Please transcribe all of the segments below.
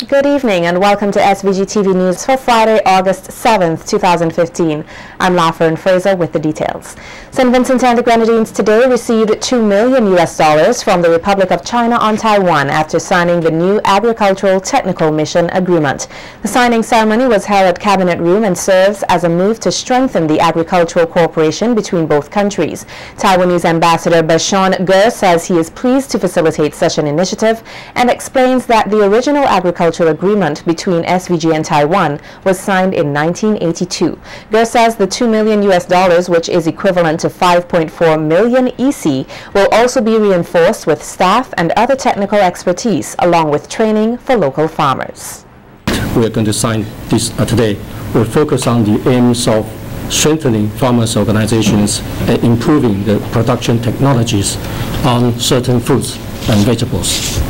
Good evening and welcome to SVG-TV News for Friday, August 7th, 2015. I'm Lafern Fraser with the details. St. Vincent and the Grenadines today received $2 million from the Republic of China on Taiwan after signing the new Agricultural Technical Mission Agreement. The signing ceremony was held at Cabinet Room and serves as a move to strengthen the agricultural cooperation between both countries. Taiwanese Ambassador Bashan Ge says he is pleased to facilitate such an initiative and explains that the original agricultural agreement between SVG and Taiwan was signed in 1982. Ge says the $2 million, which is equivalent to 5.4 million EC, will also be reinforced with staff and other technical expertise, along with training for local farmers. We are going to sign this today. We'll focus on the aims of strengthening farmers' organizations and improving the production technologies on certain fruits and vegetables.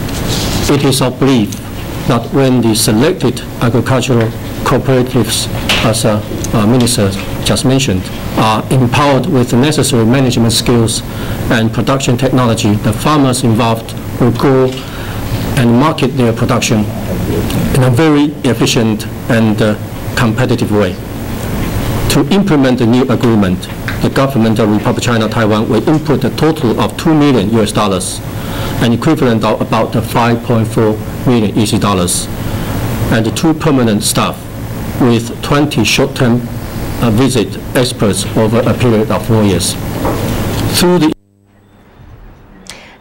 It is our belief that when the selected agricultural cooperatives, as Minister just mentioned, are empowered with the necessary management skills and production technology, the farmers involved will grow and market their production in a very efficient and competitive way. To implement the new agreement, the government of the Republic of China Taiwan will input a total of $2 million, an equivalent of about 5.4 million EC dollars, and 2 permanent staff with 20 short-term visit experts over a period of 4 years.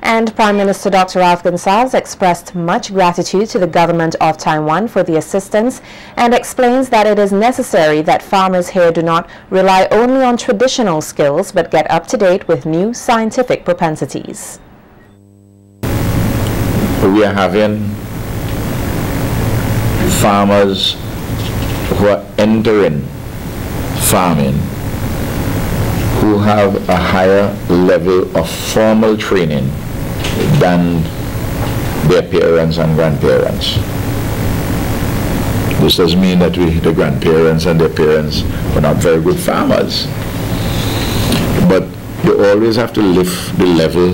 And Prime Minister Dr. Ralph Gonsalves expressed much gratitude to the government of Taiwan for the assistance and explains that it is necessary that farmers here do not rely only on traditional skills but get up to date with new scientific propensities. We are having farmers who are entering farming who have a higher level of formal training than their parents and grandparents. This doesn't mean that the grandparents and their parents were not very good farmers, but you always have to lift the level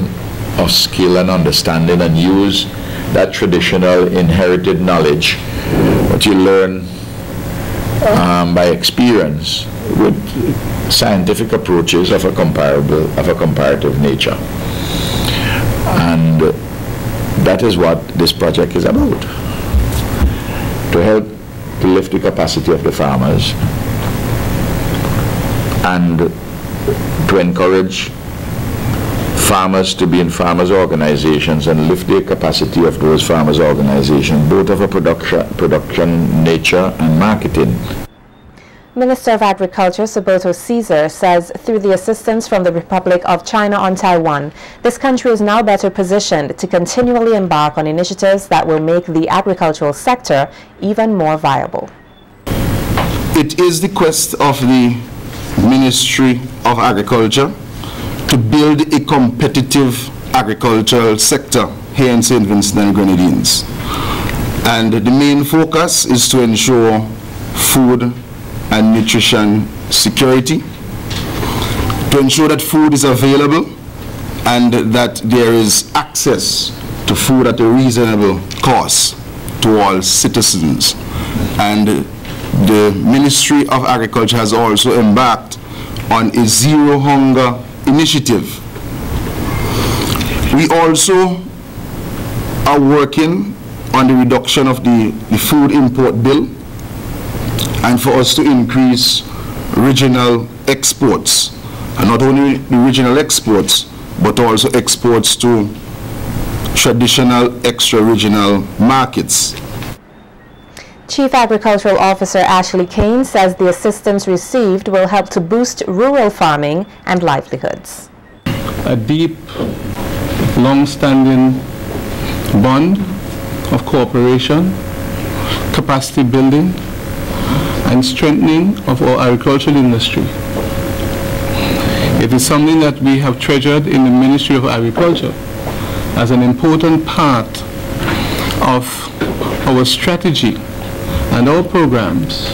of skill and understanding and use that traditional inherited knowledge that you learn by experience with scientific approaches of a comparative nature. And that is what this project is about, to help to lift the capacity of the farmers and to encourage farmers to be in farmers' organizations and lift the capacity of those farmers' organizations, both of a production nature and marketing. Minister of Agriculture Saboto Caesar says through the assistance from the Republic of China on Taiwan, this country is now better positioned to continually embark on initiatives that will make the agricultural sector even more viable. It is the quest of the Ministry of Agriculture to build a competitive agricultural sector here in St. Vincent and Grenadines. And the main focus is to ensure food and nutrition security, to ensure that food is available and that there is access to food at a reasonable cost to all citizens. And the Ministry of Agriculture has also embarked on a zero hunger initiative. We also are working on the reduction of the food import bill, and for us to increase regional exports, and not only the regional exports but also exports to traditional extra-regional markets. Chief Agricultural Officer Ashley Kane says the assistance received will help to boost rural farming and livelihoods. A deep, long-standing bond of cooperation, capacity building, and strengthening of our agricultural industry. It is something that we have treasured in the Ministry of Agriculture as an important part of our strategy and our programs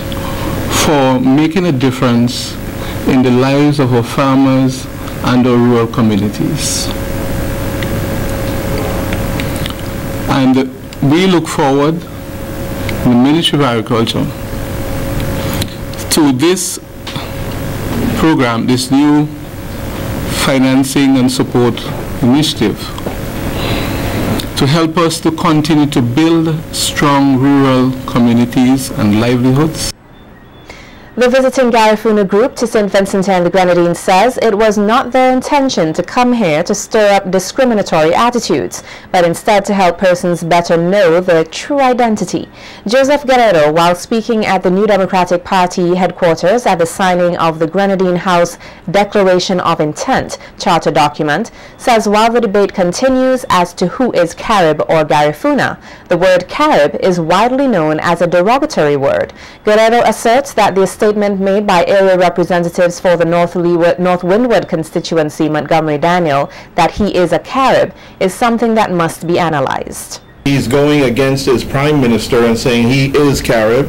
for making a difference in the lives of our farmers and our rural communities. And we look forward the Ministry of Agriculture to this program, this new financing and support initiative, to help us to continue to build strong rural communities and livelihoods. The visiting Garifuna group to St. Vincent and the Grenadines says it was not their intention to come here to stir up discriminatory attitudes, but instead to help persons better know their true identity. Joseph Guerrero, while speaking at the New Democratic Party headquarters at the signing of the Grenadine House Declaration of Intent charter document, says while the debate continues as to who is Carib or Garifuna, the word Carib is widely known as a derogatory word. Guerrero asserts that the statement made by area representatives for the North Windward constituency, Montgomery Daniel, that he is a Carib is something that must be analyzed. He's going against his prime minister and saying he is Carib,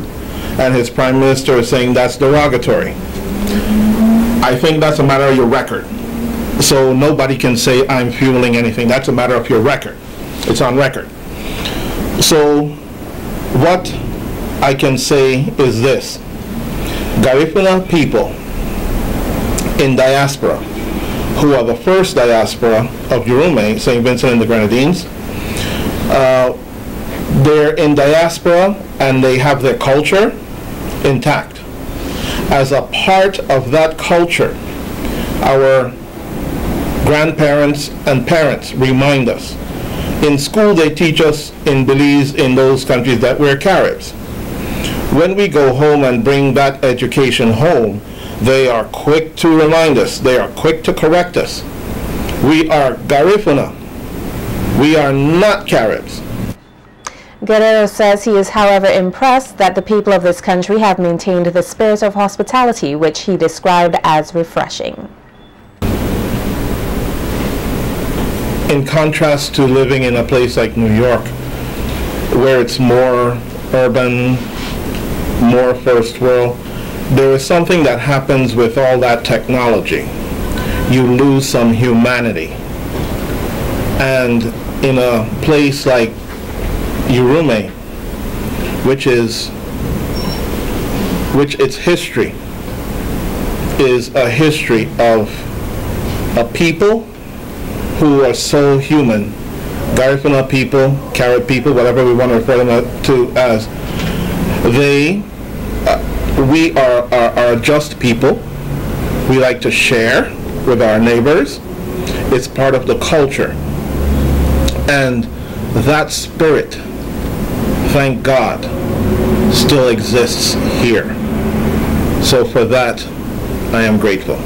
and his prime minister is saying that's derogatory. I think that's a matter of your record. So nobody can say I'm fueling anything. That's a matter of your record. It's on record. So what I can say is this. Garifuna people in diaspora, who are the first diaspora of Jurume, St. Vincent and the Grenadines, they're in diaspora and they have their culture intact. As a part of that culture, our grandparents and parents remind us. In school they teach us in Belize, in those countries, that we're Caribs. When we go home and bring that education home, they are quick to remind us, they are quick to correct us. We are Garifuna. We are not Caribs. Guerrero says he is, however, impressed that the people of this country have maintained the spirit of hospitality, which he described as refreshing. In contrast to living in a place like New York, where it's more urban, more first world, there is something that happens with all that technology. You lose some humanity. And in a place like Jurume, which its history is a history of a people who are so human, Garifuna people, Carib people, whatever we want to refer them to as, we are just people. We like to share with our neighbors. It's part of the culture. And that spirit, thank God, still exists here. So for that, I am grateful.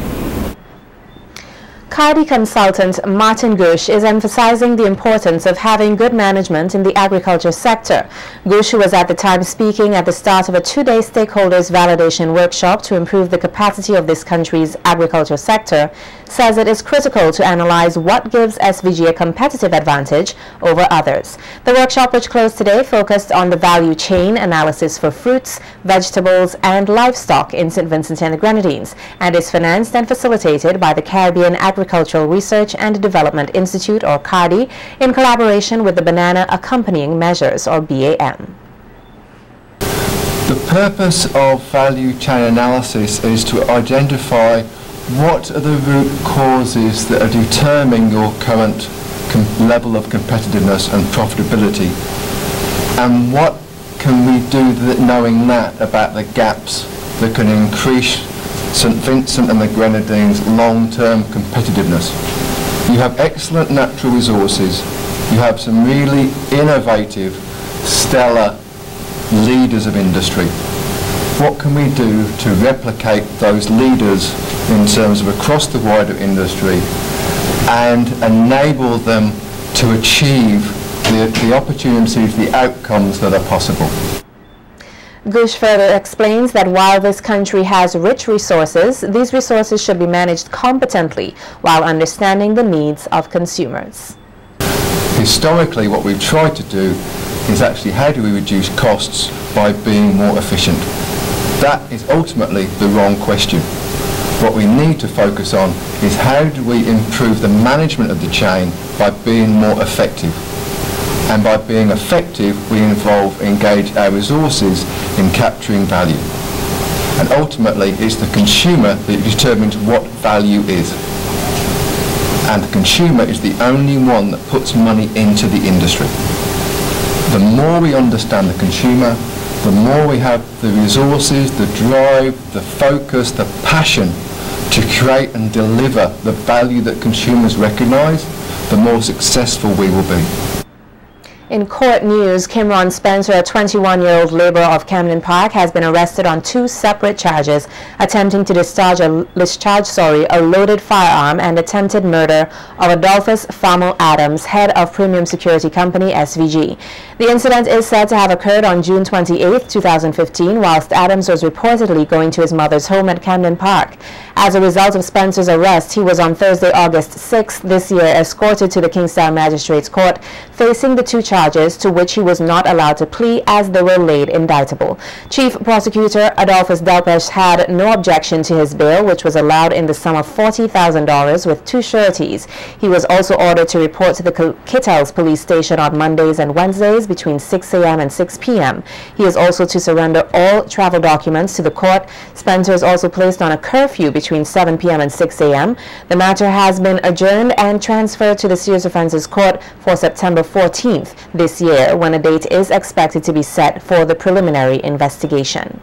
Cardi consultant Martin Gush is emphasizing the importance of having good management in the agriculture sector. Gush, who was at the time speaking at the start of a two-day stakeholders validation workshop to improve the capacity of this country's agriculture sector, says it is critical to analyze what gives SVG a competitive advantage over others. The workshop, which closed today, focused on the value chain analysis for fruits, vegetables, and livestock in St. Vincent and the Grenadines, and is financed and facilitated by the Caribbean Agricultural Research and Development Institute, or CARDI, in collaboration with the Banana Accompanying Measures, or BAM. The purpose of value chain analysis is to identify what are the root causes that are determining your current level of competitiveness and profitability, and what can we do knowing that about the gaps that can increase St. Vincent and the Grenadines' long-term competitiveness. You have excellent natural resources. You have some really innovative, stellar leaders of industry. What can we do to replicate those leaders in terms of across the wider industry and enable them to achieve the opportunities, the outcomes that are possible? Gush further explains that while this country has rich resources, these resources should be managed competently while understanding the needs of consumers. Historically, what we've tried to do is actually how do we reduce costs by being more efficient. That is ultimately the wrong question. What we need to focus on is how do we improve the management of the chain by being more effective. And by being effective, we engage our resources in capturing value. And ultimately, it's the consumer that determines what value is. And the consumer is the only one that puts money into the industry. The more we understand the consumer, the more we have the resources, the drive, the focus, the passion to create and deliver the value that consumers recognise, the more successful we will be. In court news, Kimron Spencer, a 21-year-old laborer of Camden Park, has been arrested on 2 separate charges, attempting to discharge a loaded firearm and attempted murder of Adolphus Famo Adams, head of premium security company SVG. The incident is said to have occurred on June 28, 2015, whilst Adams was reportedly going to his mother's home at Camden Park. As a result of Spencer's arrest, he was on Thursday, August 6 this year escorted to the Kingstown Magistrates Court, facing the 2 charges to which he was not allowed to plea as they were laid indictable. Chief Prosecutor Adolphus Delpesh had no objection to his bail, which was allowed in the sum of $40,000 with 2 sureties. He was also ordered to report to the Kittels police station on Mondays and Wednesdays between 6 a.m. and 6 p.m. He is also to surrender all travel documents to the court. Spencer is also placed on a curfew between 7 p.m. and 6 a.m. The matter has been adjourned and transferred to the Serious Offences Court for September 14th this year, when a date is expected to be set for the preliminary investigation.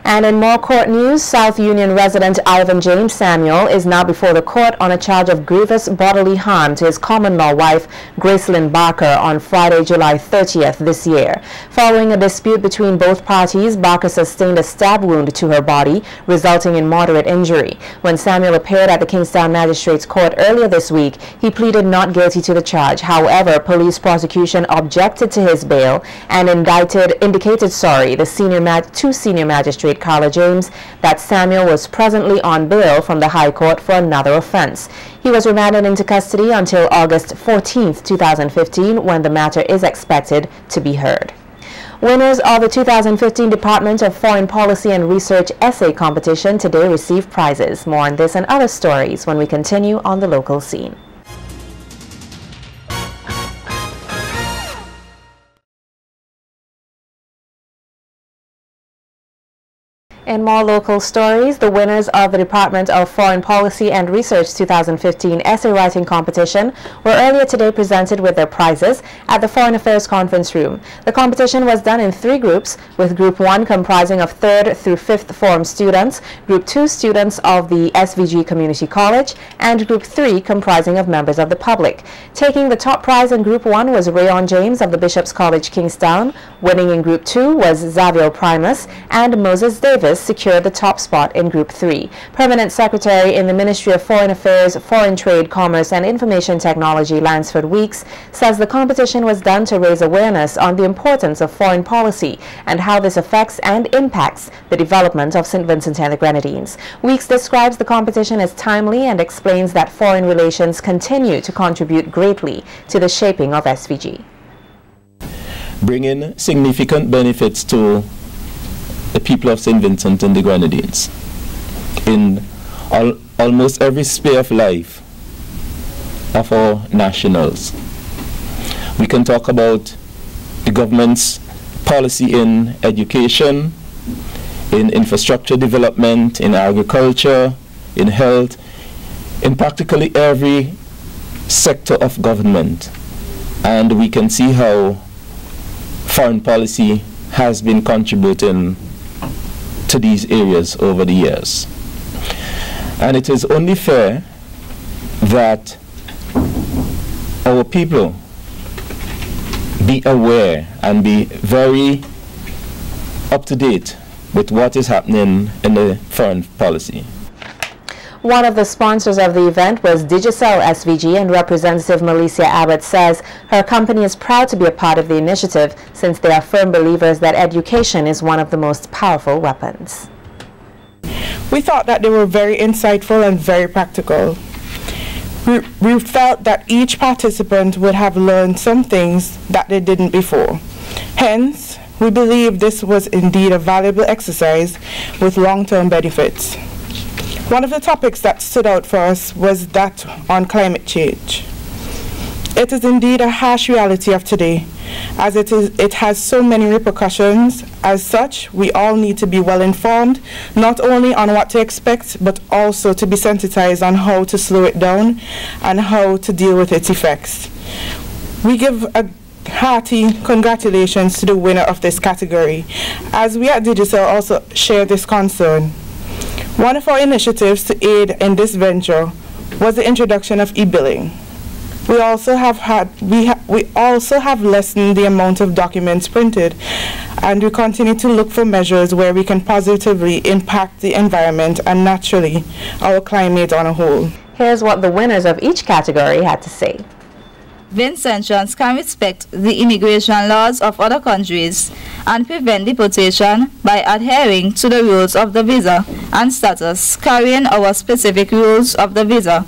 And in more court news, South Union resident Ivan James Samuel is now before the court on a charge of grievous bodily harm to his common-law wife, Gracelyn Barker, on Friday, July 30th this year. Following a dispute between both parties, Barker sustained a stab wound to her body, resulting in moderate injury. When Samuel appeared at the Kingstown Magistrates Court earlier this week, he pleaded not guilty to the charge. However, police prosecution objected to his bail and indicated the two senior magistrates Carla James that Samuel was presently on bail from the High Court for another offense. He was remanded into custody until August 14, 2015, when the matter is expected to be heard. Winners of the 2015 Department of Foreign Policy and Research essay competition today received prizes. More on this and other stories when we continue on the local scene. In more local stories, the winners of the Department of Foreign Policy and Research 2015 essay writing competition were earlier today presented with their prizes at the Foreign Affairs Conference Room. The competition was done in 3 groups, with Group 1 comprising of 3rd through 5th form students, Group 2 students of the SVG Community College, and Group 3 comprising of members of the public. Taking the top prize in Group 1 was Rayon James of the Bishop's College, Kingstown. Winning in Group 2 was Xavier Primus, and Moses Davis secured the top spot in Group 3. Permanent Secretary in the Ministry of Foreign Affairs, Foreign Trade, Commerce and Information Technology, Lansford Weeks, says the competition was done to raise awareness on the importance of foreign policy and how this affects and impacts the development of St. Vincent and the Grenadines. Weeks describes the competition as timely and explains that foreign relations continue to contribute greatly to the shaping of SVG. Bringing significant benefits to the people of St. Vincent and the Grenadines in almost every sphere of life of our nationals. We can talk about the government's policy in education, in infrastructure development, in agriculture, in health, in practically every sector of government. And we can see how foreign policy has been contributing to these areas over the years. And it is only fair that our people be aware and be very up to date with what is happening in the foreign policy. One of the sponsors of the event was Digicel SVG, and Representative Melissa Abbott says her company is proud to be a part of the initiative since they are firm believers that education is one of the most powerful weapons. We thought that they were very insightful and very practical. We felt that each participant would have learned some things that they didn't before. Hence, we believe this was indeed a valuable exercise with long-term benefits. One of the topics that stood out for us was that on climate change. It is indeed a harsh reality of today, as it has so many repercussions. As such, we all need to be well informed, not only on what to expect, but also to be sensitized on how to slow it down and how to deal with its effects. We give a hearty congratulations to the winner of this category, as we at Digital also share this concern. One of our initiatives to aid in this venture was the introduction of e-billing. We also have lessened the amount of documents printed, and we continue to look for measures where we can positively impact the environment and naturally our climate on a whole. Here's what the winners of each category had to say. Vincentians can respect the immigration laws of other countries and prevent deportation by adhering to the rules of the visa and status, carrying our specific rules of the visa.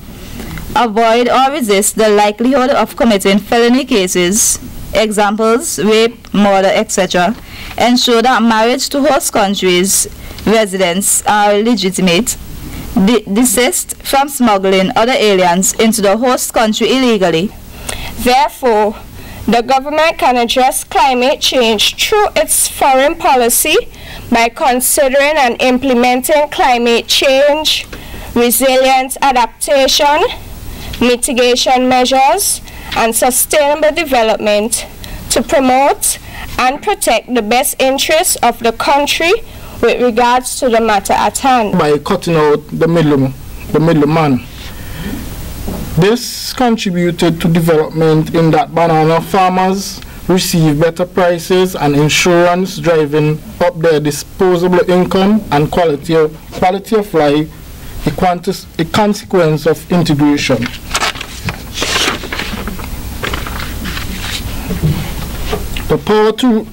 Avoid or resist the likelihood of committing felony cases, examples, rape, murder, etc. Ensure that marriage to host countries' residents are legitimate. Desist from smuggling other aliens into the host country illegally. Therefore, the government can address climate change through its foreign policy by considering and implementing climate change, resilience adaptation, mitigation measures, and sustainable development to promote and protect the best interests of the country with regards to the matter at hand. By cutting out the middleman. This contributed to development in that banana farmers receive better prices and insurance, driving up their disposable income and quality of life, a consequence of integration. The power to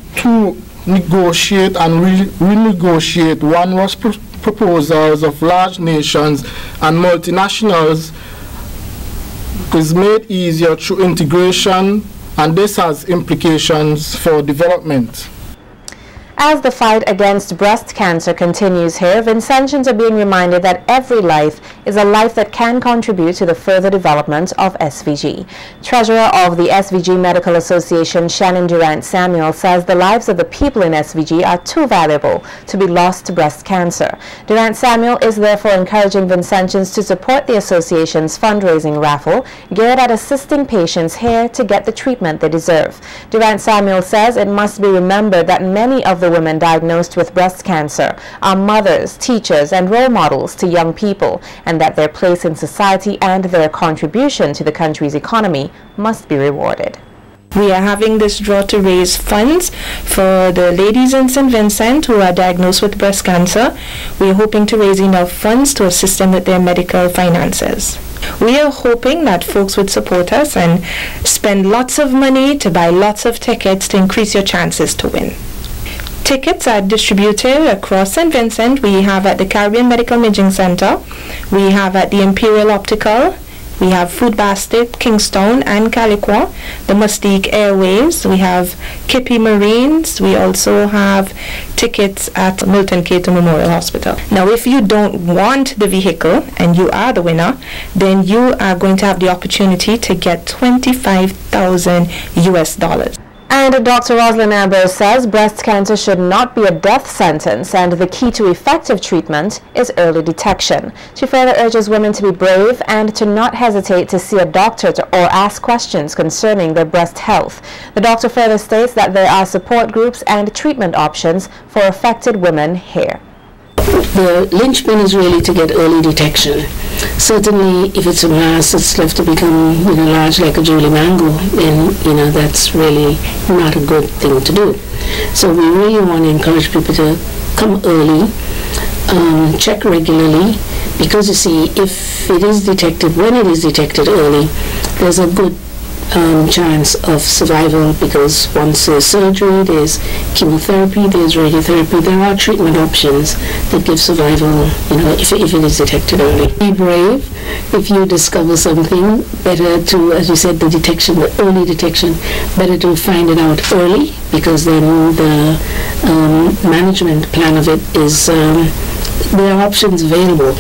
negotiate and renegotiate onerous proposals of large nations and multinationals is made easier through integration, and this has implications for development. As the fight against breast cancer continues here, Vincentians are being reminded that every life is a life that can contribute to the further development of SVG. Treasurer of the SVG Medical Association, Shannon Durant Samuel, says the lives of the people in SVG are too valuable to be lost to breast cancer. Durant Samuel is therefore encouraging Vincentians to support the association's fundraising raffle geared at assisting patients here to get the treatment they deserve. Durant Samuel says it must be remembered that many of the women diagnosed with breast cancer are mothers, teachers, and role models to young people, and that their place in society and their contribution to the country's economy must be rewarded. We are having this draw to raise funds for the ladies in St. Vincent who are diagnosed with breast cancer. We are hoping to raise enough funds to assist them with their medical finances. We are hoping that folks would support us and spend lots of money to buy lots of tickets to increase your chances to win. Tickets are distributed across St. Vincent. We have at the Caribbean Medical Imaging Center, we have at the Imperial Optical, we have Food Basket, Kingstown and Caliqua, the Mustique Airways, we have Kippy Marines, we also have tickets at Milton Cato Memorial Hospital. Now, if you don't want the vehicle and you are the winner, then you are going to have the opportunity to get $25,000 US. And Dr. Rosalind Ambrose says breast cancer should not be a death sentence, and the key to effective treatment is early detection. She further urges women to be brave and to not hesitate to see a doctor or ask questions concerning their breast health. The doctor further states that there are support groups and treatment options for affected women here. The linchpin is really to get early detection. Certainly, if it's a mass that's left to become, large like a Julie mango, then, that's really not a good thing to do. So we really want to encourage people to come early, check regularly, because you see, if it is detected, when it is detected early, there's a good chance of survival, because once there's surgery, there's chemotherapy, there's radiotherapy, there are treatment options that give survival, if it is detected early. Be brave. If you discover something, better to, as you said, the early detection, better to find it out early, because then the management plan of it is, there are options available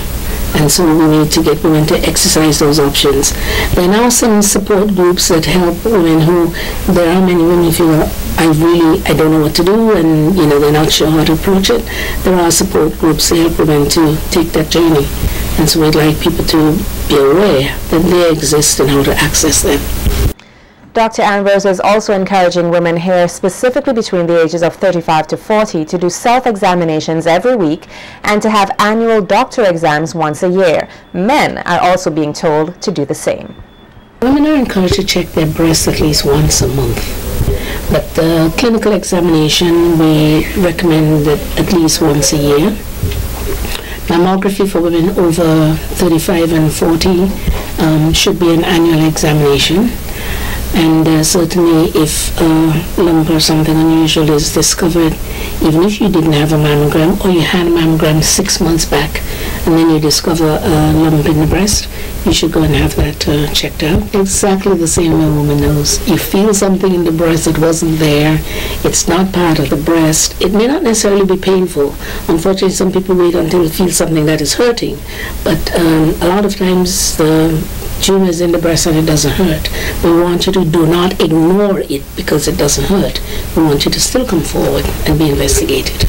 And so we need to get women to exercise those options. There are now some support groups that help women who, there are many women who feel, I don't know what to do, and they're not sure how to approach it. There are support groups that help women to take that journey. And so we'd like people to be aware that they exist and how to access them. Dr. Ambrose is also encouraging women here, specifically between the ages of 35 to 40, to do self-examinations every week and to have annual doctor exams once a year. Men are also being told to do the same. Women are encouraged to check their breasts at least once a month. But the clinical examination, we recommend that at least once a year. Mammography for women over 35 and 40 should be an annual examination. And certainly if a lump or something unusual is discovered, even if you didn't have a mammogram or you had a mammogram 6 months back and then you discover a lump in the breast, you should go and have that checked out. Exactly the same way a woman knows. You feel something in the breast that wasn't there, it's not part of the breast. It may not necessarily be painful. Unfortunately, some people wait until they feel something that is hurting, but a lot of times the tumor is in the breast and it doesn't hurt. We want you to do not ignore it because it doesn't hurt. We want you to still come forward and be investigated.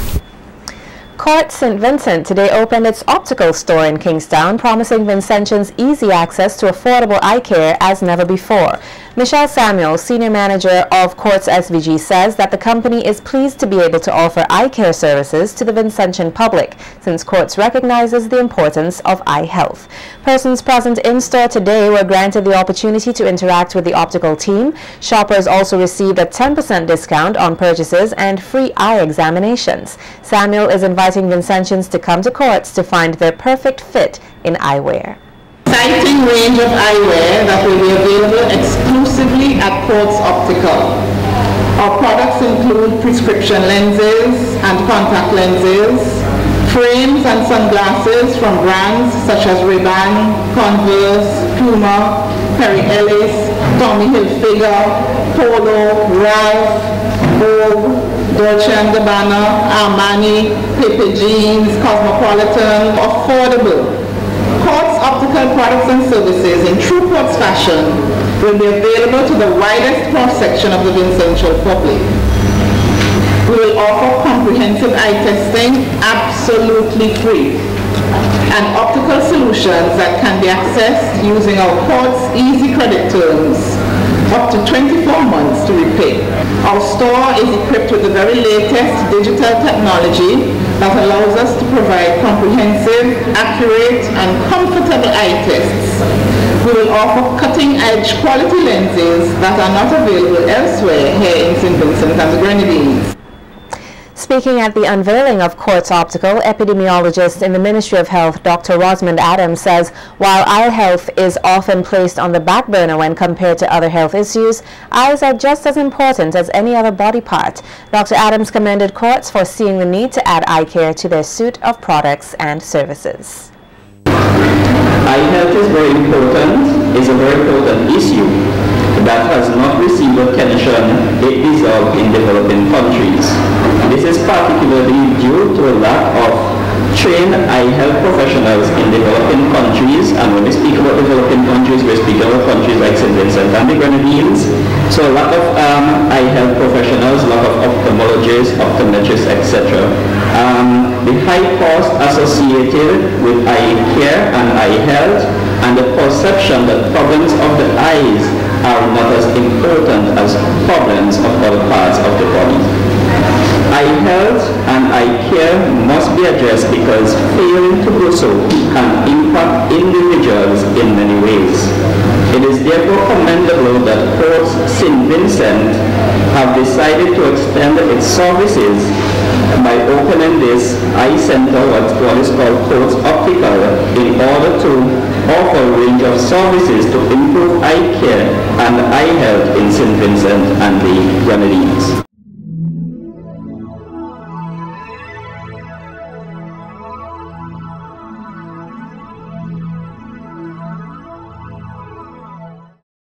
Court St. Vincent today opened its optical store in Kingstown, promising Vincentians easy access to affordable eye care as never before. Michelle Samuel, Senior Manager of Court's SVG, says that the company is pleased to be able to offer eye care services to the Vincentian public, since Courts recognizes the importance of eye health. Persons present in-store today were granted the opportunity to interact with the optical team. Shoppers also received a 10% discount on purchases and free eye examinations. Samuel is inviting Vincentians to come to Courts to find their perfect fit in eyewear. Exciting range of eyewear that will be available exclusively at Courts Optical. Our products include prescription lenses and contact lenses, frames and sunglasses from brands such as Ray-Ban, Converse, Puma, Perry Ellis, Tommy Hilfiger, Polo, Ralph, Vogue, Dolce & Gabbana, Armani, Pepe Jeans, Cosmopolitan, affordable. Courts Optical products and services in true Courts fashion will be available to the widest cross-section of the Vincentian public. We will offer comprehensive eye testing absolutely free and optical solutions that can be accessed using our Courts Easy Credit terms up to 24 months to repay. Our store is equipped with the very latest digital technology that allows us to provide comprehensive, accurate, and comfortable eye tests. We will offer cutting-edge quality lenses that are not available elsewhere here in St. Vincent and the Grenadines. Speaking at the unveiling of Courts Optical, epidemiologist in the Ministry of Health, Dr. Rosamond Adams, says while eye health is often placed on the back burner when compared to other health issues, eyes are just as important as any other body part. Dr. Adams commended Courts for seeing the need to add eye care to their suite of products and services. Eye health is very important, is a very important issue that has not received attention it deserves in developing countries. This is particularly due to a lack of trained eye health professionals in developing countries, and when we speak about developing countries, we're speaking about countries like St. Vincent and the Grenadines. So a lot of eye health professionals, a lot of ophthalmologists, optometrists, etc. The high cost associated with eye care and eye health, and the perception that problems of the eyes are not as important as problems of other parts of the body. Eye health and eye care must be addressed because failing to do so can impact individuals in many ways. It is therefore commendable that Courts St. Vincent have decided to extend its services by opening this eye center, what is called Courts Optical, in order to offer a range of services to improve eye care and eye health in St. Vincent and the Grenadines.